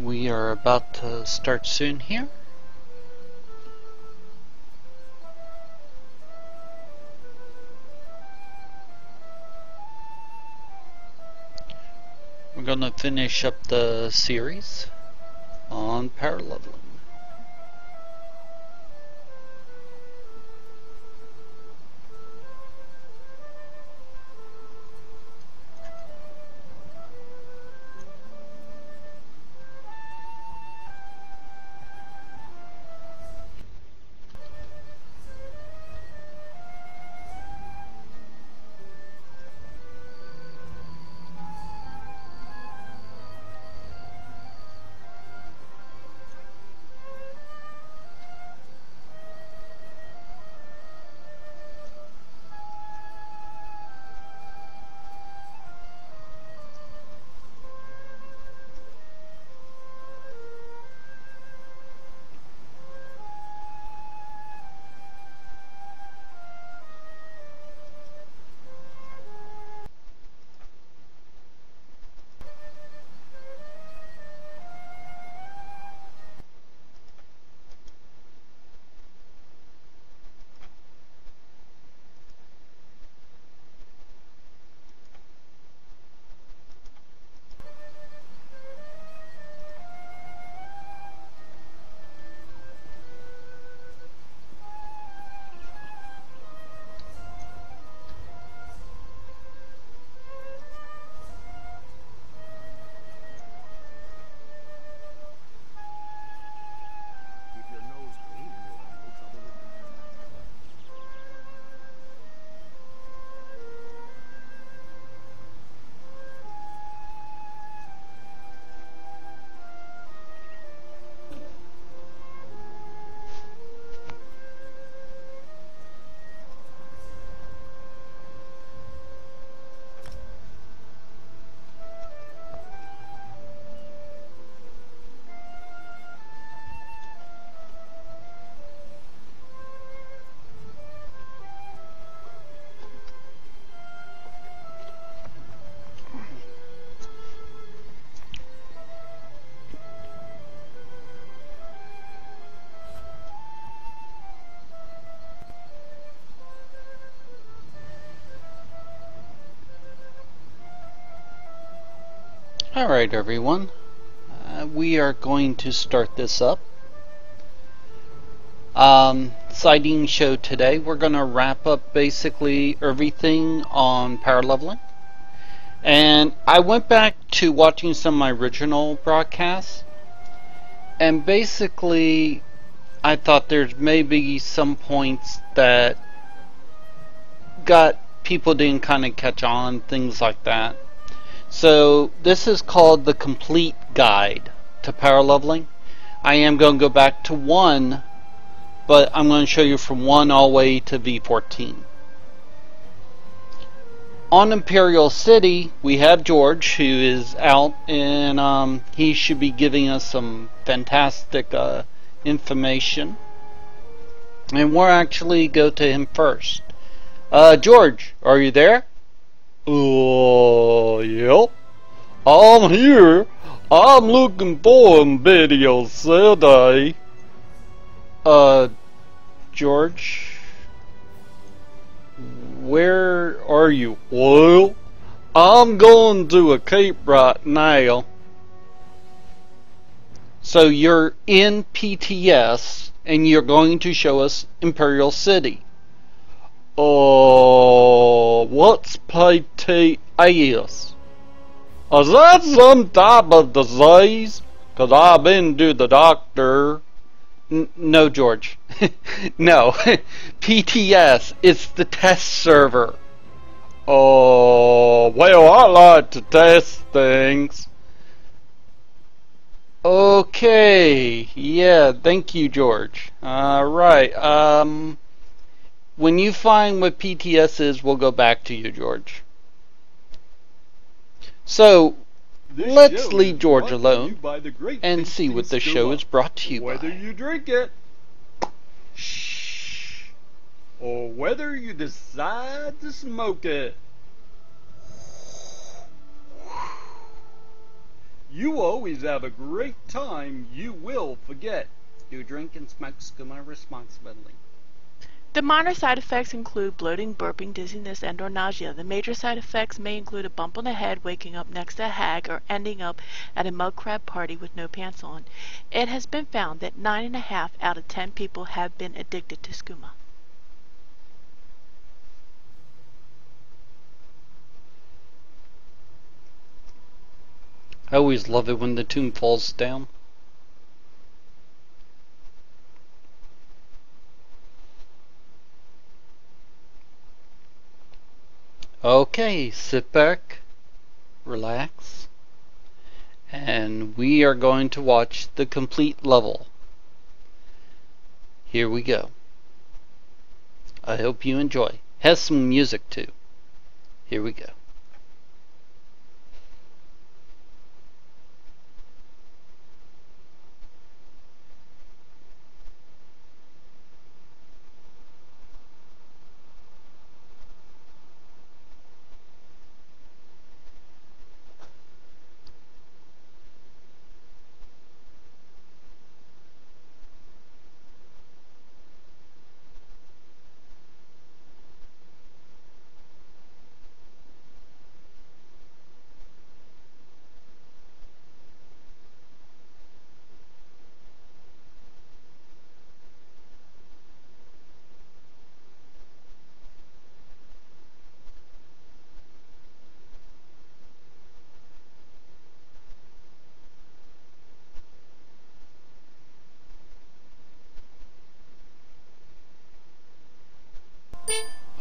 We are about to start soon here. We're going to finish up the series on power leveling. Alright everyone, we are going to start this up. Sighting show today. We're going to wrap up basically everything on power leveling. And I went back to watching some of my original broadcasts, and basically I thought there's maybe some points that people didn't kind of catch on, things like that. So this is called the complete guide to power leveling. I am going to go back to 1, but I'm going to show you from 1 all the way to v14. On Imperial City, we have George, who is out, and he should be giving us some fantastic information. And we'll actually go to him first. George, are you there? Yep. I'm here. I'm looking for a video today. George? Where are you? Well, I'm going to a cape right now. So you're in PTS, and you're going to show us Imperial City. What's PTS? Is that some type of disease? 'Cause I've been to the doctor. No, George. No. PTS, it's the test server. Oh, well, I like to test things. Okay. Yeah, thank you, George. Alright, when you find what PTS is, we'll go back to you, George. So, let's leave George alone and see what the show is brought to you by. Whether you drink it, shh, or whether you decide to smoke it. You always have a great time you will forget. Do drink and smoke skooma responsibly. The minor side effects include bloating, burping, dizziness, and/or nausea. The major side effects may include a bump on the head, waking up next to a hag, or ending up at a mud crab party with no pants on. It has been found that 9.5 out of 10 people have been addicted to skooma. I always love it when the tune falls down. Okay, sit back, relax, and we are going to watch the complete level. Here we go. I hope you enjoy. Has some music too. Here we go.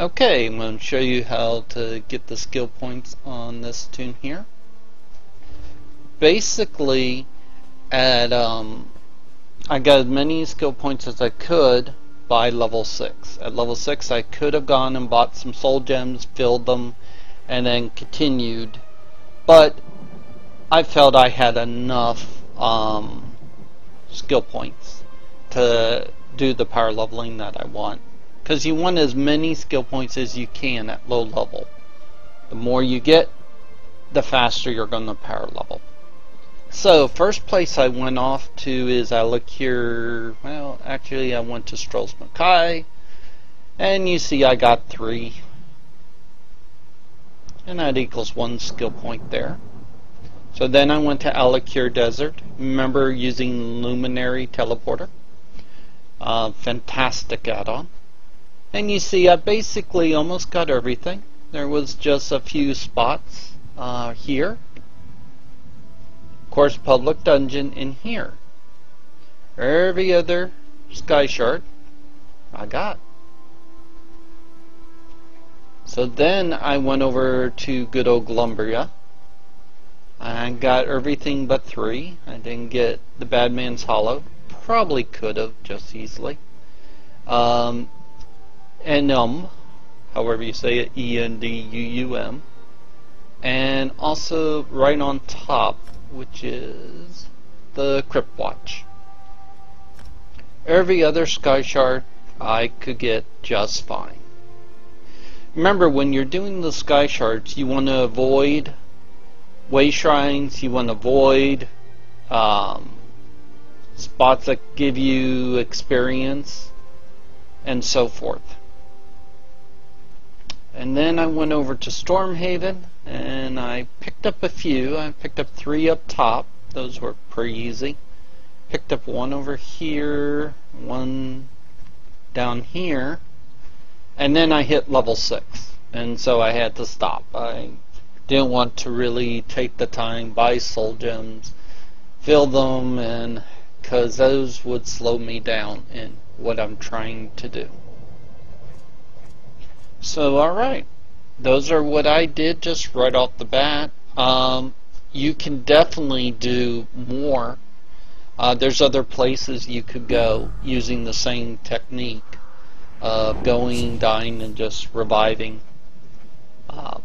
Okay, I'm going to show you how to get the skill points on this tune here. Basically, at I got as many skill points as I could by level 6. At level 6, I could have gone and bought some soul gems, filled them, and then continued. But I felt I had enough skill points to do the power leveling that I want. Because you want as many skill points as you can at low level. The more you get, the faster you're going to power level. So, first place I went off to is Alikir. Well, actually, I went to Strolls Mackay. And you see I got 3. And that equals 1 skill point there. So then I went to Alikir Desert. Remember using Luminary Teleporter. Fantastic add-on. And you see I basically almost got everything. There was just a few spots here. Of course, public dungeon in here. Every other sky shard I got. So then I went over to good old Glumbria. I got everything but 3. I didn't get the Bad Man's Hollow. Probably could have just easily. Enum, however you say it, Enduum, and also right on top, which is the Crypt Watch. Every other sky shard I could get just fine. Remember, when you're doing the sky shards, you want to avoid way shrines, you want to avoid spots that give you experience, and so forth. And then I went over to Stormhaven and I picked up a few. I picked up 3 up top. Those were pretty easy. Picked up 1 over here, 1 down here, and then I hit level 6. And so I had to stop. I didn't want to really take the time, buy soul gems, fill them, and because those would slow me down in what I'm trying to do. So, alright, those are what I did just right off the bat. You can definitely do more. There's other places you could go using the same technique of going, dying, and just reviving,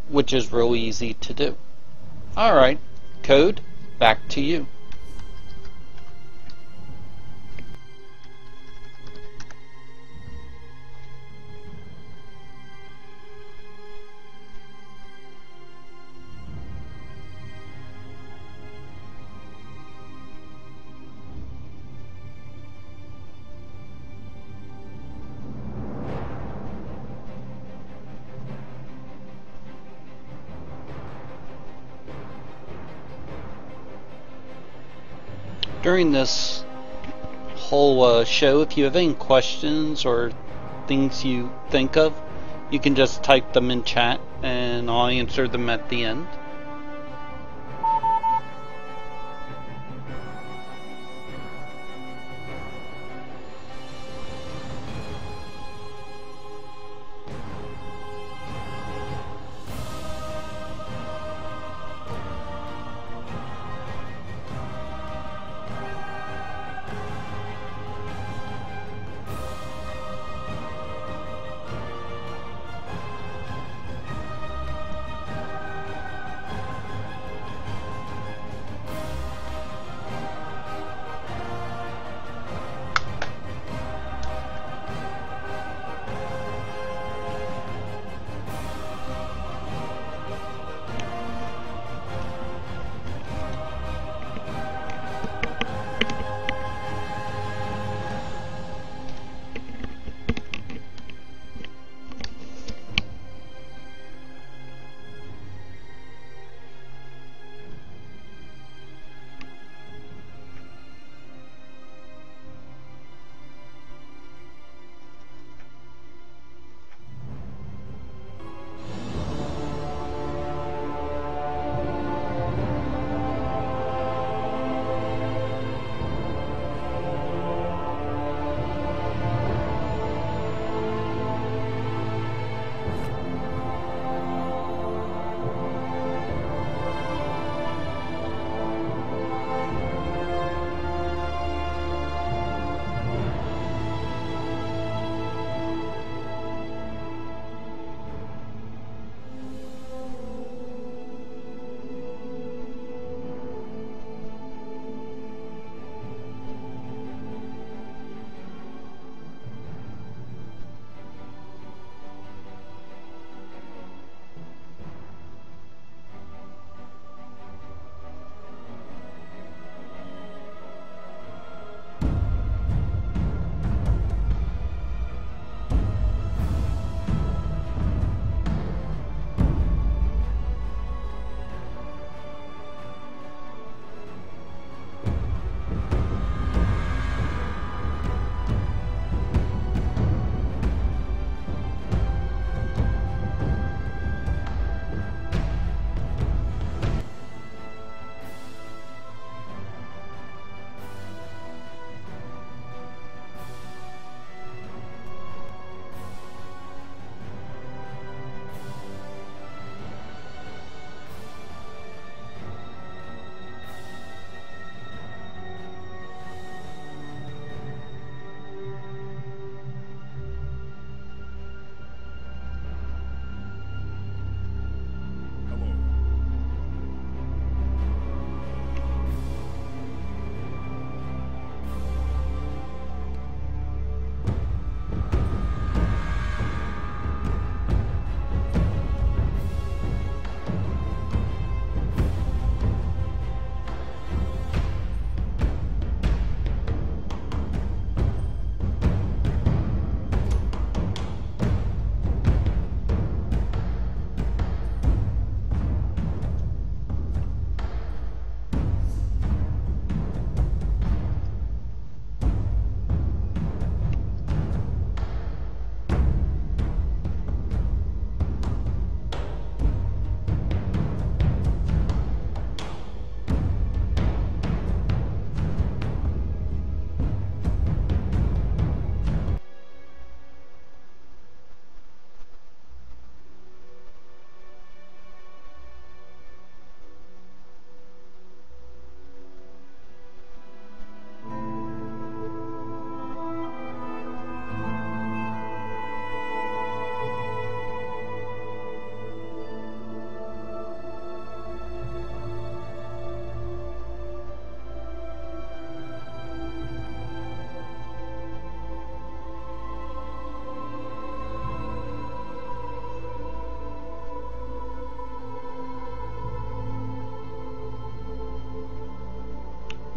which is real easy to do. Alright, Code, back to you. during this whole show, if you have any questions or things you think of, you can just type them in chat and I'll answer them at the end.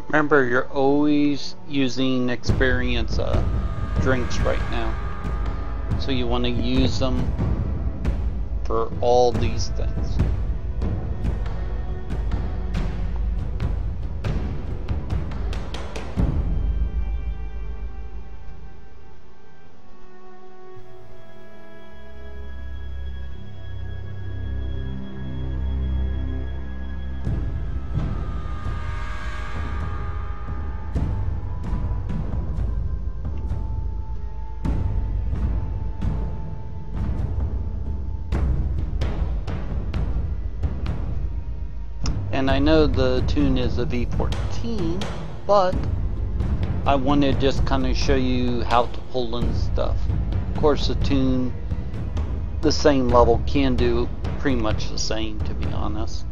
Remember, you're always using experience drinks right now. So you want to use them for all these things. I know the tune is a v14, but I want to just kind of show you how to pull in stuff. Of course, the tune, the same level, can do pretty much the same, to be honest.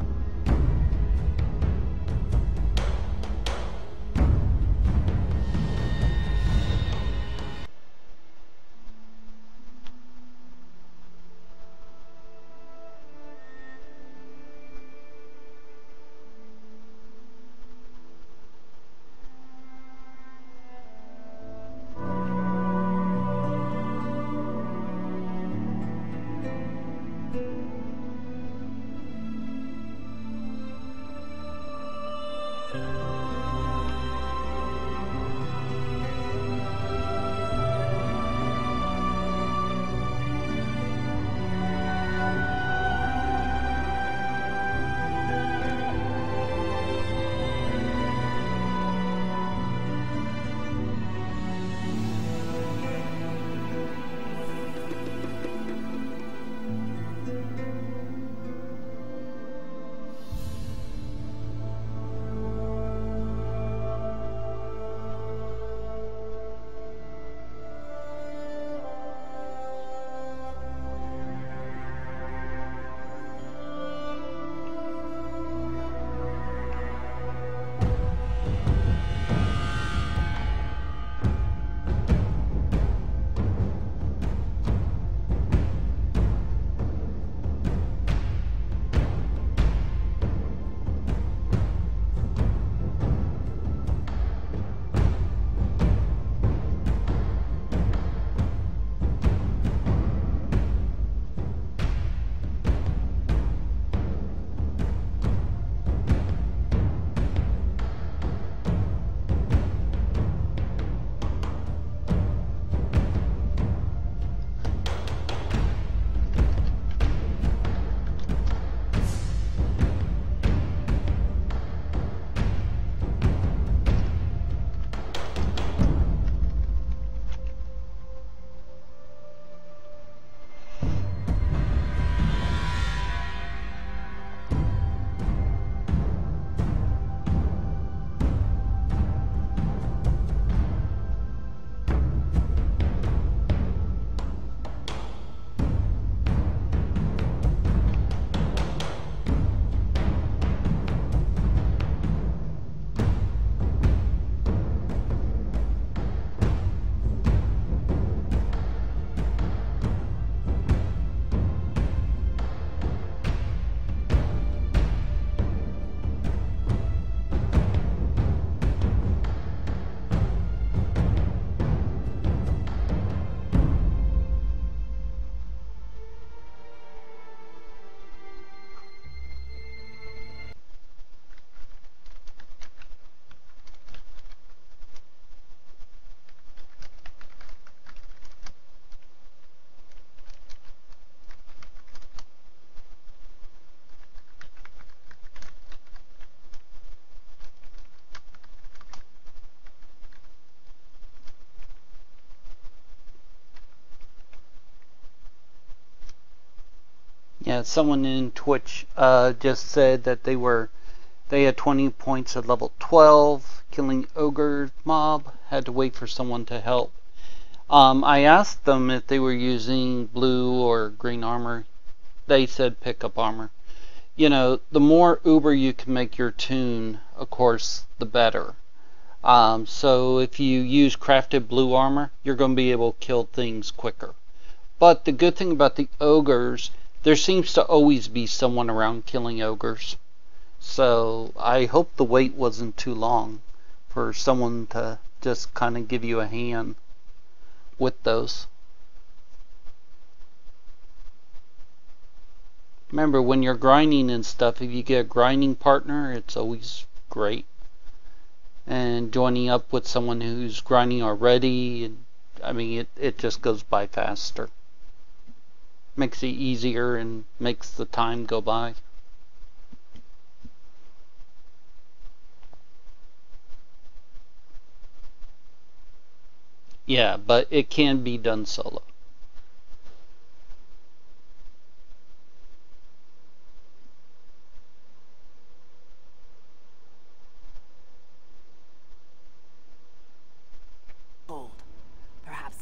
Yeah, someone in Twitch just said that they had 20 points at level 12, killing ogre mob, had to wait for someone to help. I asked them if they were using blue or green armor. They said pickup armor. You know, the more uber you can make your tune, of course, the better. So if you use crafted blue armor, you're going to be able to kill things quicker. But the good thing about the ogres, there seems to always be someone around killing ogres. So I hope the wait wasn't too long for someone to just kind of give you a hand with those. Remember, when you're grinding and stuff, if you get a grinding partner, it's always great. And joining up with someone who's grinding already, I mean, it just goes by faster. Makes it easier and makes the time go by. Yeah, but it can be done solo.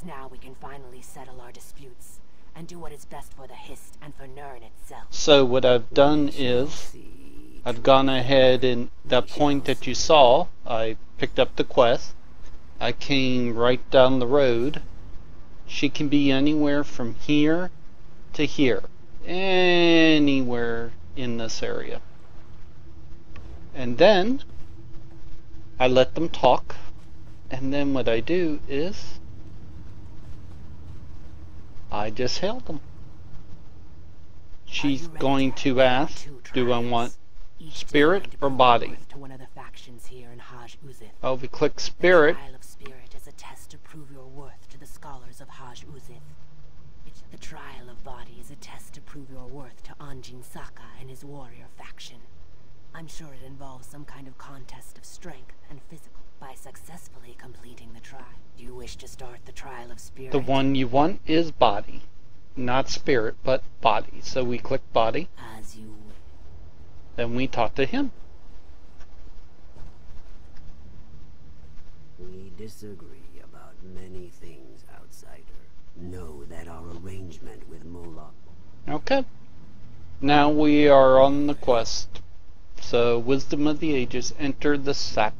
Perhaps now we can finally settle our disputes and do what is best for the Hist and for Nirn itself. So what I've done is I've gone ahead and that point that you saw, I picked up the quest. I came right down the road. She can be anywhere from here to here. Anywhere in this area. And then I let them talk. And then what I do is I just hail them. She's going to ask, do I want spirit or body? Oh, we click spirit. The trial of spirit is a test to prove your worth to the scholars of Haj Uzith. The trial of body is a test to prove your worth to Anjin Saka and his warrior faction. I'm sure it involves some kind of contest of strength and physical. By successfully completing the trial, do you wish to start the trial of spirit? The one you want is body. Not spirit, but body. So we click body. As you wish. Then we talk to him. We disagree about many things, outsider. Know that our arrangement with Moloch. Okay. Now we are on the quest. So, Wisdom of the Ages, enter the sap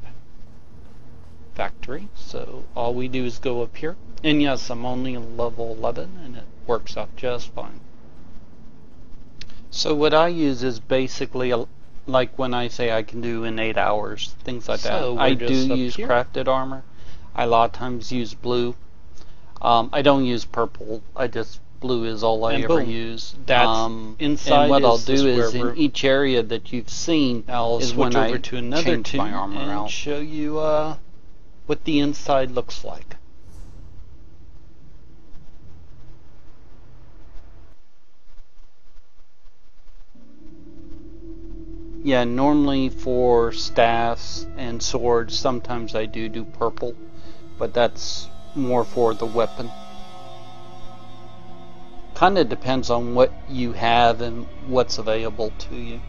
factory. So, all we do is go up here. And yes, I'm only level 11 and it works out just fine. So what I use is basically like when I say I can do in 8 hours, things like that. I do use crafted armor. I a lot of times use blue. I don't use purple. I just blue is all I ever use. That's inside. And what I'll do is in each area that you've seen I'll is switch when over I to another change my armor and out. show you What the inside looks like. Yeah, normally for staffs and swords, sometimes I do purple, but that's more for the weapon. Kind of depends on what you have and what's available to you.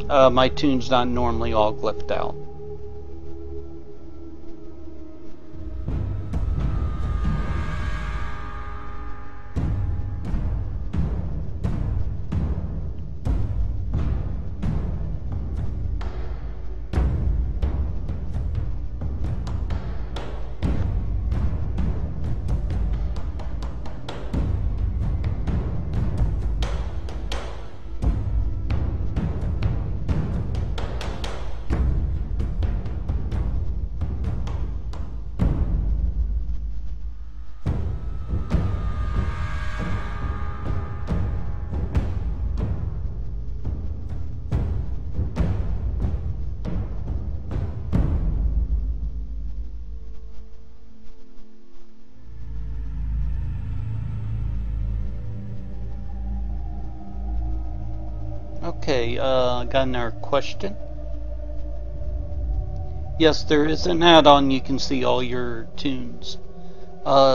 My tune's not normally all glyphed out. Okay, got another question. Yes, there is an add-on you can see all your tunes,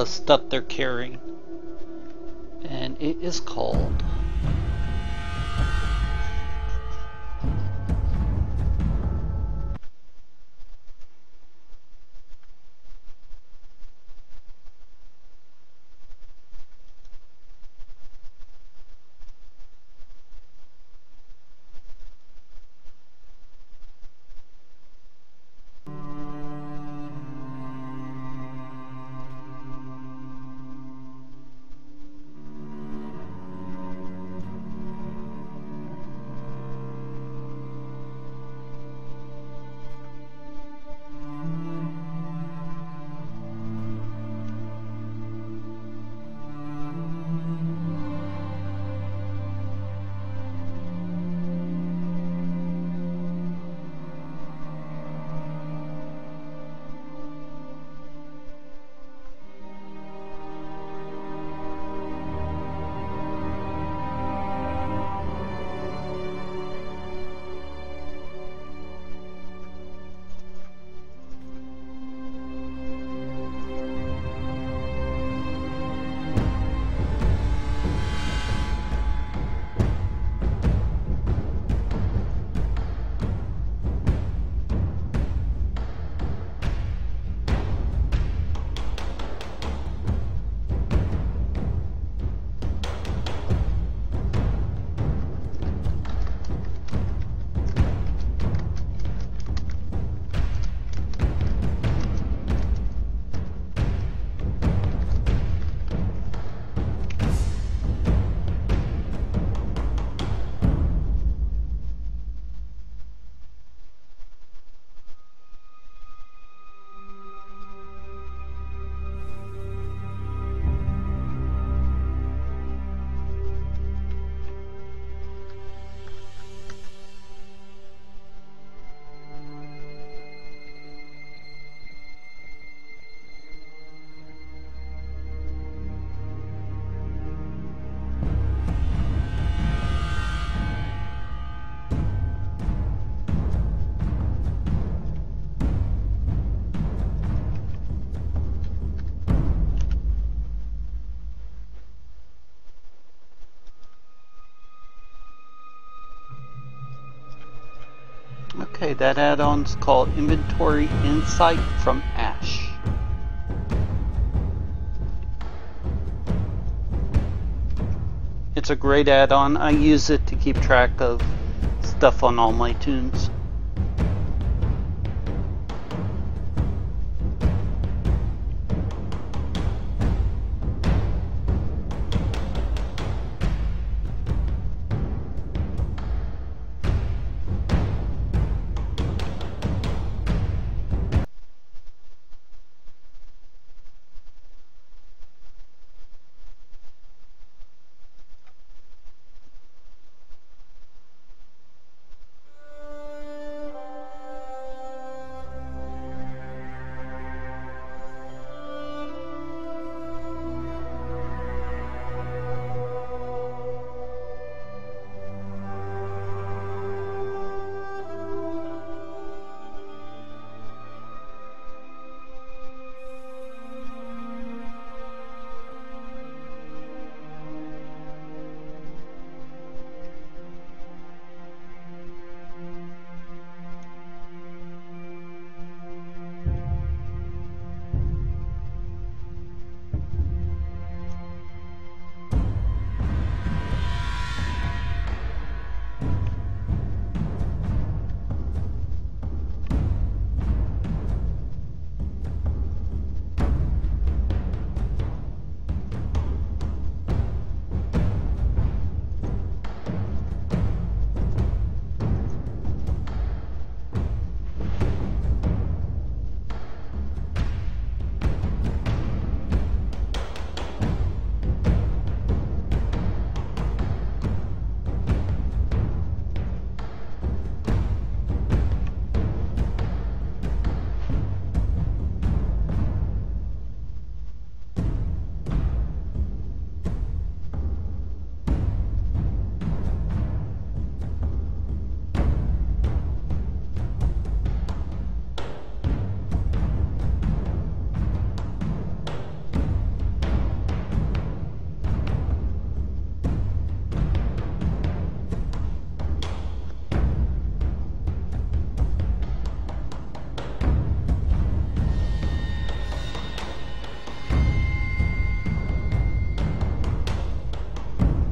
stuff they're carrying. And it is called Okay, that add-on's called Inventory Insight from Ash. It's a great add-on. I use it to keep track of stuff on all my tunes.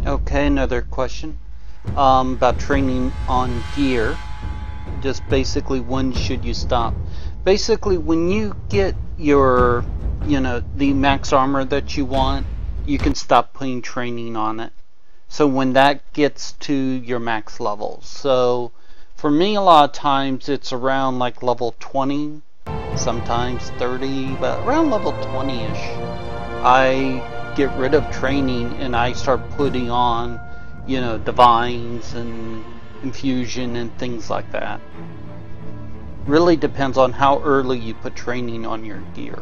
Okay, another question about training on gear. Just basically, when should you stop? Basically, when you get your, the max armor that you want, you can stop putting training on it. So when that gets to your max level. So for me, a lot of times it's around like level 20, sometimes 30, but around level 20-ish. I get rid of training and I start putting on, divines and infusion and things like that. Really depends on how early you put training on your gear.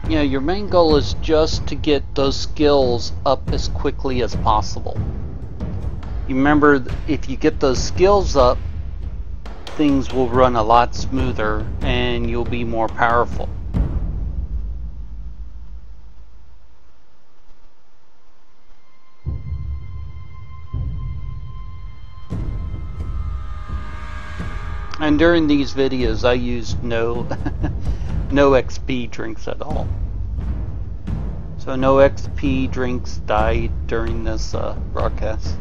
Your main goal is just to get those skills up as quickly as possible. You remember, if you get those skills up, things will run a lot smoother and you'll be more powerful. And during these videos I used no XP drinks at all. So no XP drinks died during this broadcast.